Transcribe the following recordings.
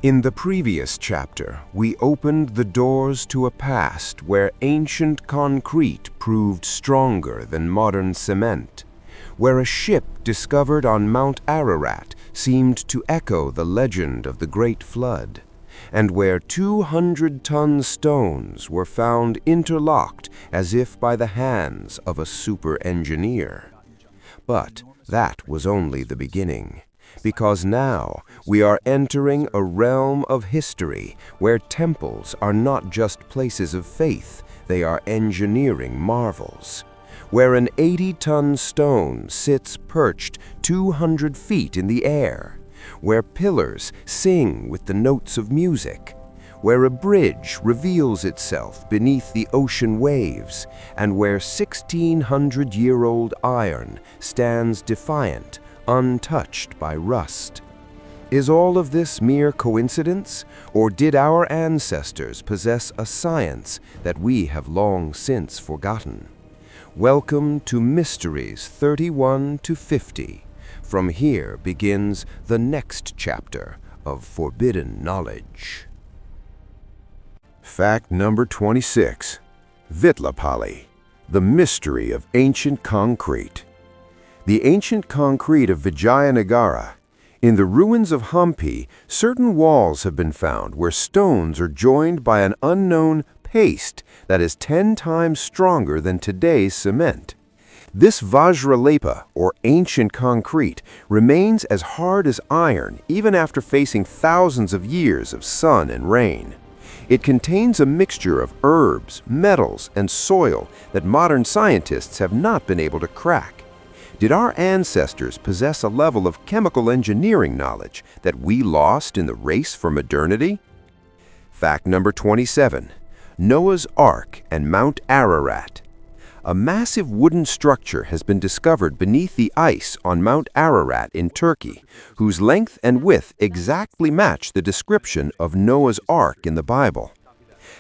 In the previous chapter, we opened the doors to a past where ancient concrete proved stronger than modern cement, where a ship discovered on Mount Ararat seemed to echo the legend of the Great Flood, and where 200-ton stones were found interlocked as if by the hands of a super-engineer. But that was only the beginning, because now we are entering a realm of history where temples are not just places of faith, they are engineering marvels, where an 80-ton stone sits perched 200 feet in the air, where pillars sing with the notes of music, where a bridge reveals itself beneath the ocean waves, and where 1,600-year-old iron stands defiant, untouched by rust. Is all of this mere coincidence, or did our ancestors possess a science that we have long since forgotten? Welcome to Mysteries 31 to 50. From here begins the next chapter of Forbidden Knowledge. Fact number 26. Vitlapalli, the mystery of ancient concrete. The ancient concrete of Vijayanagara. In the ruins of Hampi, certain walls have been found where stones are joined by an unknown paste that is 10 times stronger than today's cement. This Vajralepa, or ancient concrete, remains as hard as iron even after facing thousands of years of sun and rain. It contains a mixture of herbs, metals, and soil that modern scientists have not been able to crack. Did our ancestors possess a level of chemical engineering knowledge that we lost in the race for modernity? Fact number 27. Noah's Ark and Mount Ararat. A massive wooden structure has been discovered beneath the ice on Mount Ararat in Turkey, whose length and width exactly match the description of Noah's Ark in the Bible.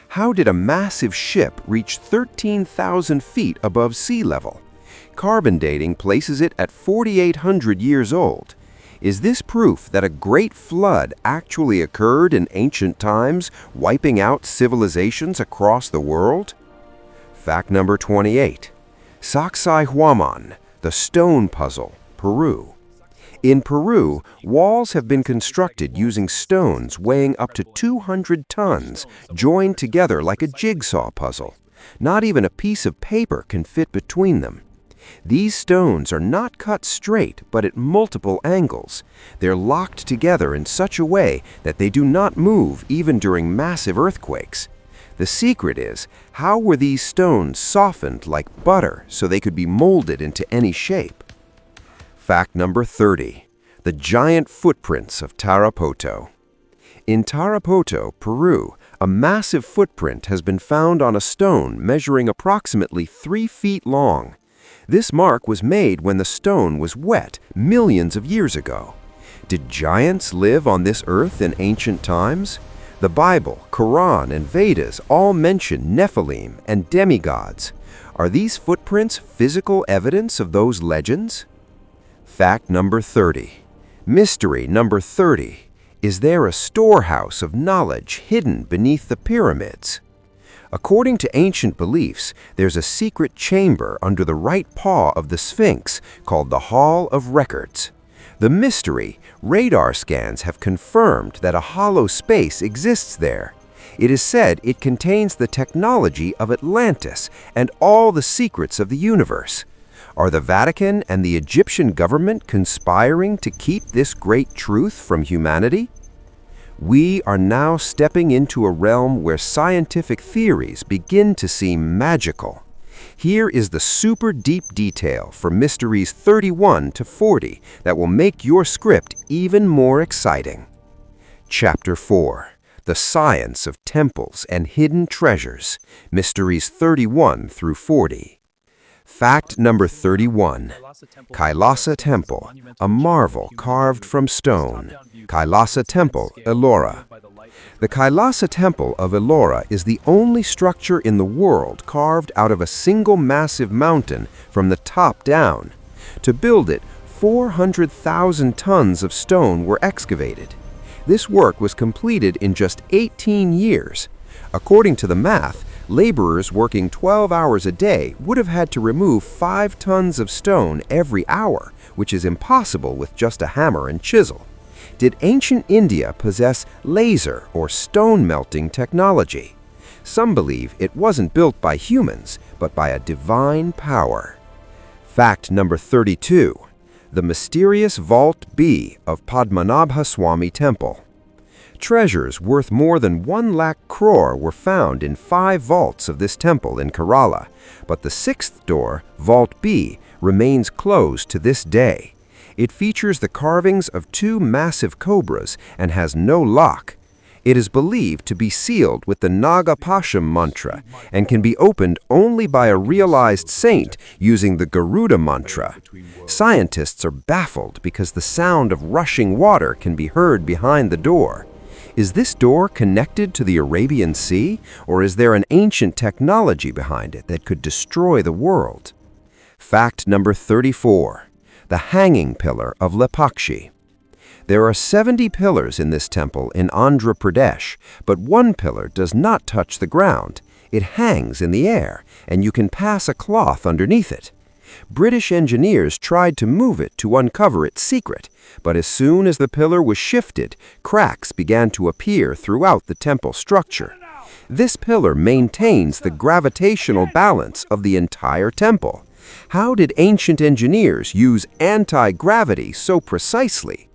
How did a massive ship reach 13,000 feet above sea level? Carbon dating places it at 4,800 years old. Is this proof that a great flood actually occurred in ancient times, wiping out civilizations across the world? Fact number 28. Sacsayhuaman, the stone puzzle, Peru. In Peru, walls have been constructed using stones weighing up to 200 tons, joined together like a jigsaw puzzle. Not even a piece of paper can fit between them. These stones are not cut straight, but at multiple angles. They're locked together in such a way that they do not move even during massive earthquakes. The secret is, how were these stones softened like butter so they could be molded into any shape? Fact number 30. The giant footprints of Tarapoto. In Tarapoto, Peru, a massive footprint has been found on a stone measuring approximately 3 feet long. This mark was made when the stone was wet millions of years ago. Did giants live on this earth in ancient times? The Bible, Quran, and Vedas all mention Nephilim and demigods. Are these footprints physical evidence of those legends? Fact number 30. Mystery number 30. Is there a storehouse of knowledge hidden beneath the pyramids? According to ancient beliefs, there's a secret chamber under the right paw of the Sphinx called the Hall of Records. The mystery, radar scans have confirmed that a hollow space exists there. It is said it contains the technology of Atlantis and all the secrets of the universe. Are the Vatican and the Egyptian government conspiring to keep this great truth from humanity? We are now stepping into a realm where scientific theories begin to seem magical. Here is the super deep detail for Mysteries 31 to 40 that will make your script even more exciting. Chapter 4. The Science of Temples and Hidden Treasures. Mysteries 31 through 40. Fact number 31. Kailasa Temple, a marvel carved from stone. Kailasa Temple, Ellora. The Kailasa Temple of Ellora is the only structure in the world carved out of a single massive mountain from the top down. To build it, 400,000 tons of stone were excavated. This work was completed in just 18 years. According to the math, laborers working 12 hours a day would have had to remove 5 tons of stone every hour, which is impossible with just a hammer and chisel. Did ancient India possess laser or stone melting technology? Some believe it wasn't built by humans, but by a divine power. Fact number 32. The mysterious Vault B of Padmanabhaswamy Temple. Treasures worth more than 1 lakh crore were found in 5 vaults of this temple in Kerala, but the 6th door, Vault B, remains closed to this day. It features the carvings of 2 massive cobras and has no lock. It is believed to be sealed with the Nagapasham mantra and can be opened only by a realized saint using the Garuda mantra. Scientists are baffled because the sound of rushing water can be heard behind the door. Is this door connected to the Arabian Sea, or is there an ancient technology behind it that could destroy the world? Fact number 34. The Hanging Pillar of Lepakshi. There are 70 pillars in this temple in Andhra Pradesh, but one pillar does not touch the ground. It hangs in the air, and you can pass a cloth underneath it. British engineers tried to move it to uncover its secret, but as soon as the pillar was shifted, cracks began to appear throughout the temple structure. This pillar maintains the gravitational balance of the entire temple. How did ancient engineers use anti-gravity so precisely?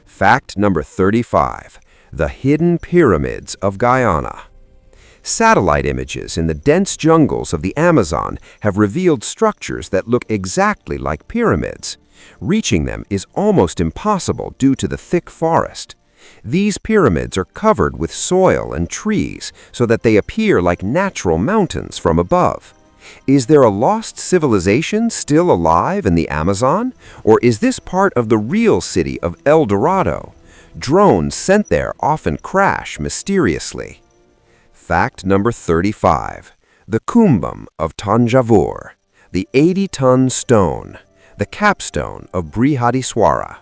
Fact number 35. The Hidden Pyramids of Guyana. Satellite images in the dense jungles of the Amazon have revealed structures that look exactly like pyramids. Reaching them is almost impossible due to the thick forest. These pyramids are covered with soil and trees so that they appear like natural mountains from above. Is there a lost civilization still alive in the Amazon? Or is this part of the real city of El Dorado? Drones sent there often crash mysteriously. Fact number 35. The Kumbham of Tanjavur. The 80-ton stone. The capstone of Brihadiswara.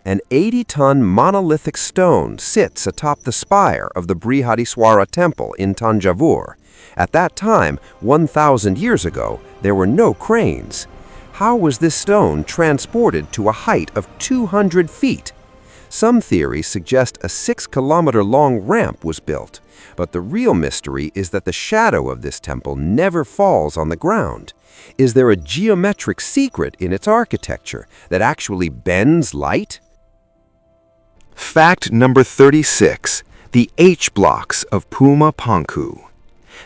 An 80-ton monolithic stone sits atop the spire of the Brihadiswara Temple in Tanjavur. At that time, 1,000 years ago, there were no cranes. How was this stone transported to a height of 200 feet? Some theories suggest a 6-kilometer-long ramp was built, but the real mystery is that the shadow of this temple never falls on the ground. Is there a geometric secret in its architecture that actually bends light? Fact number 36. The H-blocks of Puma Panku.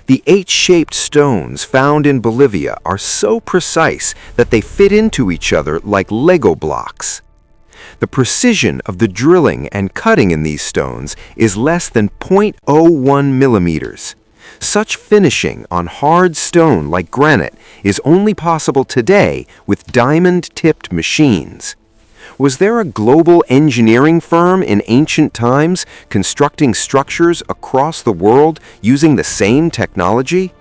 The H-shaped stones found in Bolivia are so precise that they fit into each other like Lego blocks. The precision of the drilling and cutting in these stones is less than 0.01 millimeters. Such finishing on hard stone like granite is only possible today with diamond-tipped machines. Was there a global engineering firm in ancient times constructing structures across the world using the same technology?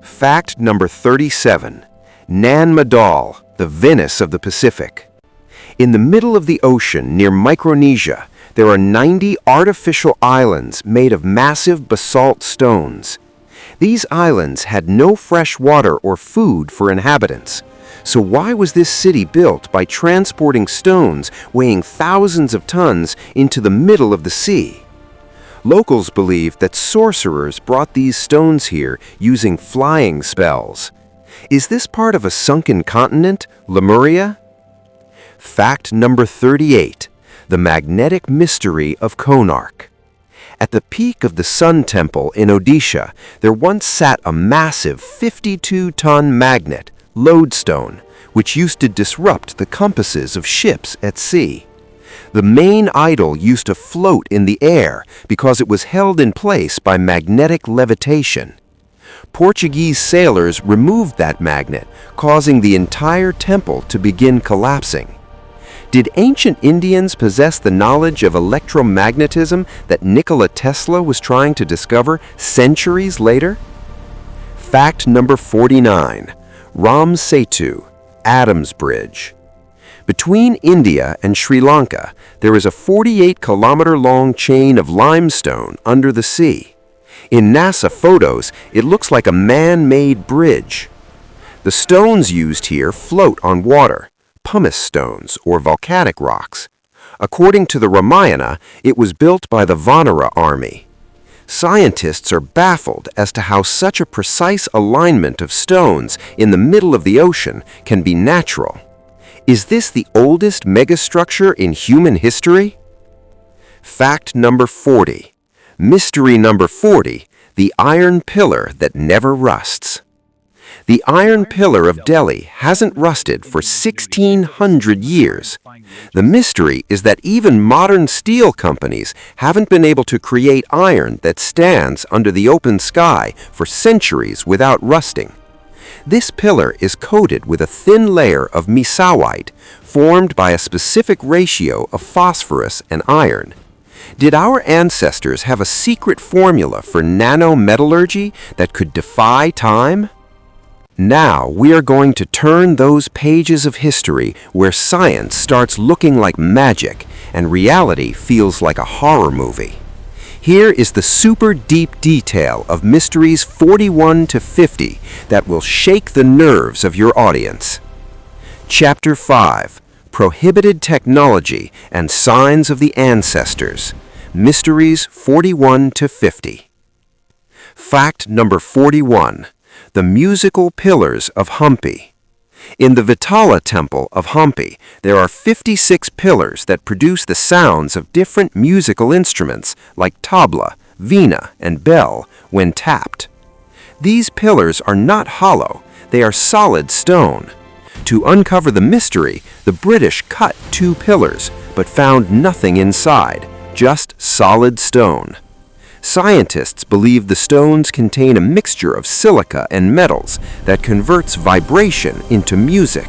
Fact number 37. Nan Madol, the Venice of the Pacific. In the middle of the ocean near Micronesia, there are 90 artificial islands made of massive basalt stones. These islands had no fresh water or food for inhabitants. So why was this city built by transporting stones weighing thousands of tons into the middle of the sea? Locals believe that sorcerers brought these stones here using flying spells. Is this part of a sunken continent, Lemuria? Fact number 38. The magnetic mystery of Konark. At the peak of the Sun Temple in Odisha, there once sat a massive 52-ton magnet, lodestone, which used to disrupt the compasses of ships at sea. The main idol used to float in the air because it was held in place by magnetic levitation. Portuguese sailors removed that magnet, causing the entire temple to begin collapsing. Did ancient Indians possess the knowledge of electromagnetism that Nikola Tesla was trying to discover centuries later? Fact number 49. Ram Setu, Adam's Bridge. Between India and Sri Lanka, there is a 48-kilometer-long chain of limestone under the sea. In NASA photos, it looks like a man-made bridge. The stones used here float on water, pumice stones or volcanic rocks. According to the Ramayana, it was built by the Vanara army. Scientists are baffled as to how such a precise alignment of stones in the middle of the ocean can be natural. Is this the oldest megastructure in human history? Fact number 40. Mystery number 40, the iron pillar that never rusts. The iron pillar of Delhi hasn't rusted for 1,600 years. The mystery is that even modern steel companies haven't been able to create iron that stands under the open sky for centuries without rusting. This pillar is coated with a thin layer of mesawite formed by a specific ratio of phosphorus and iron. Did our ancestors have a secret formula for nanometallurgy that could defy time? Now we are going to turn those pages of history where science starts looking like magic and reality feels like a horror movie. Here is the super deep detail of Mysteries 41 to 50 that will shake the nerves of your audience. Chapter 5, Prohibited Technology and Signs of the Ancestors. Mysteries 41 to 50. Fact number 41. The musical pillars of Hampi. In the Vitala Temple of Hampi, there are 56 pillars that produce the sounds of different musical instruments like tabla, veena, and bell when tapped. These pillars are not hollow, they are solid stone. To uncover the mystery, the British cut 2 pillars, but found nothing inside, just solid stone. Scientists believe the stones contain a mixture of silica and metals that converts vibration into music.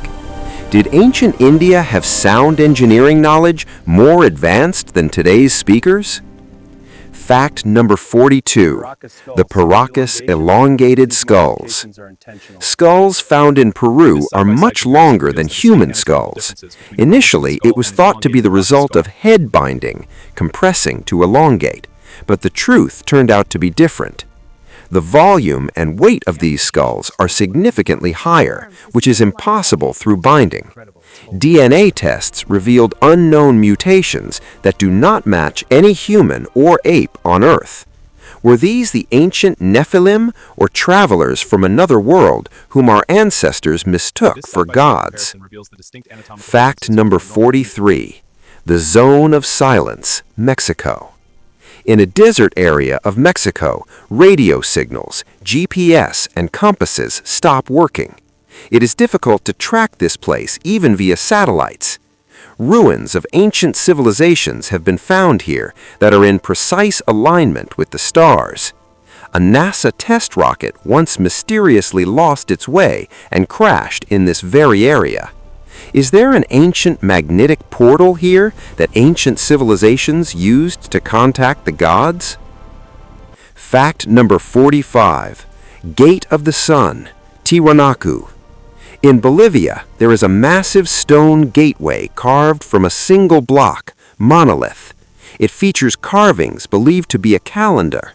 Did ancient India have sound engineering knowledge more advanced than today's speakers? Fact number 42. The Paracas elongated skulls. Skulls found in Peru are much longer than human skulls. Initially, it was thought to be the result of head binding, compressing to elongate. But the truth turned out to be different. The volume and weight of these skulls are significantly higher, which is impossible through binding. DNA tests revealed unknown mutations that do not match any human or ape on Earth. Were these the ancient Nephilim or travelers from another world whom our ancestors mistook for gods? Fact number 43. The Zone of Silence, Mexico. In a desert area of Mexico, radio signals, GPS, and compasses stop working. It is difficult to track this place even via satellites. Ruins of ancient civilizations have been found here that are in precise alignment with the stars. A NASA test rocket once mysteriously lost its way and crashed in this very area. Is there an ancient magnetic portal here that ancient civilizations used to contact the gods? Fact number 45. Gate of the Sun, Tiwanaku. In Bolivia, there is a massive stone gateway carved from a single block, monolith. It features carvings believed to be a calendar.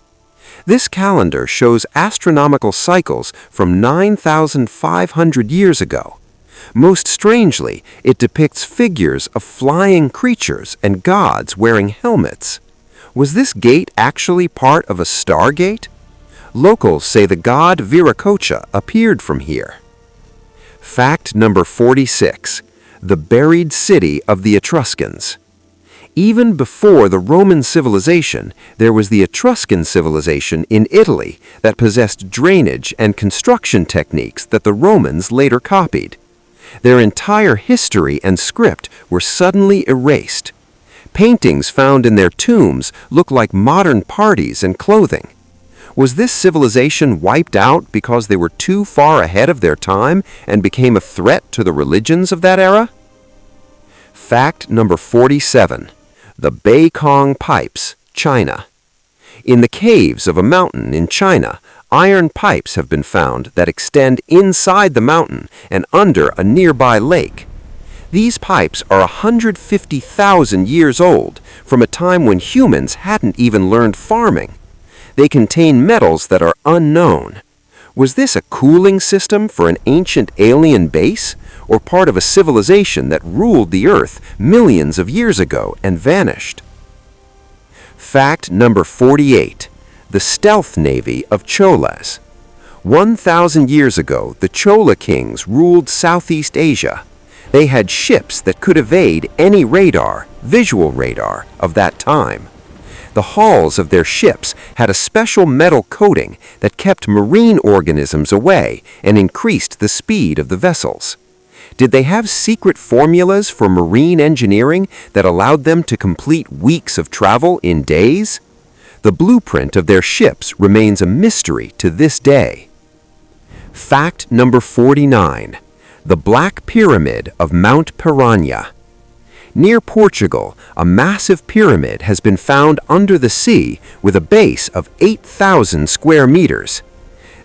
This calendar shows astronomical cycles from 9,500 years ago. Most strangely, it depicts figures of flying creatures and gods wearing helmets. Was this gate actually part of a stargate? Locals say the god Viracocha appeared from here. Fact number 46. The buried city of the Etruscans. Even before the Roman civilization, there was the Etruscan civilization in Italy that possessed drainage and construction techniques that the Romans later copied. Their entire history and script were suddenly erased. Paintings found in their tombs look like modern parties and clothing. Was this civilization wiped out because they were too far ahead of their time and became a threat to the religions of that era? Fact number 47. The Beikong Pipes, China. In the caves of a mountain in China, iron pipes have been found that extend inside the mountain and under a nearby lake. These pipes are 150,000 years old, from a time when humans hadn't even learned farming. They contain metals that are unknown. Was this a cooling system for an ancient alien base, or part of a civilization that ruled the Earth millions of years ago and vanished? Fact number 48. The stealth navy of Cholas. 1,000 years ago, the Chola kings ruled Southeast Asia. They had ships that could evade any radar, visual radar, of that time. The hulls of their ships had a special metal coating that kept marine organisms away and increased the speed of the vessels. Did they have secret formulas for marine engineering that allowed them to complete weeks of travel in days? The blueprint of their ships remains a mystery to this day. Fact number 49. The Black Pyramid of Mount Piranha. Near Portugal, a massive pyramid has been found under the sea with a base of 8,000 square meters.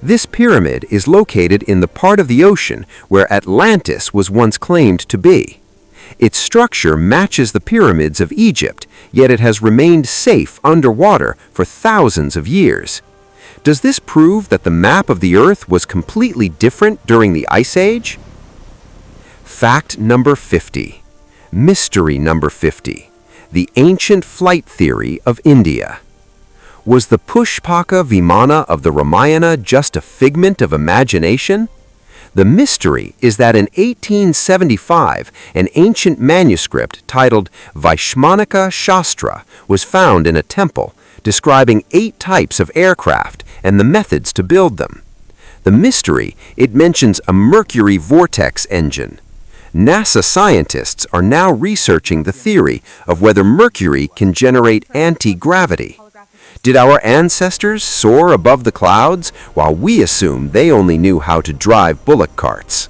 This pyramid is located in the part of the ocean where Atlantis was once claimed to be. Its structure matches the pyramids of Egypt, yet it has remained safe underwater for thousands of years. Does this prove that the map of the Earth was completely different during the Ice Age? Fact number 50. Mystery number 50. The ancient flight theory of India. Was the Pushpaka Vimana of the Ramayana just a figment of imagination? The mystery is that in 1875, an ancient manuscript titled Vaishmanika Shastra was found in a temple, describing 8 types of aircraft and the methods to build them. The mystery, it mentions a mercury vortex engine. NASA scientists are now researching the theory of whether mercury can generate anti-gravity. Did our ancestors soar above the clouds while we assume they only knew how to drive bullock carts?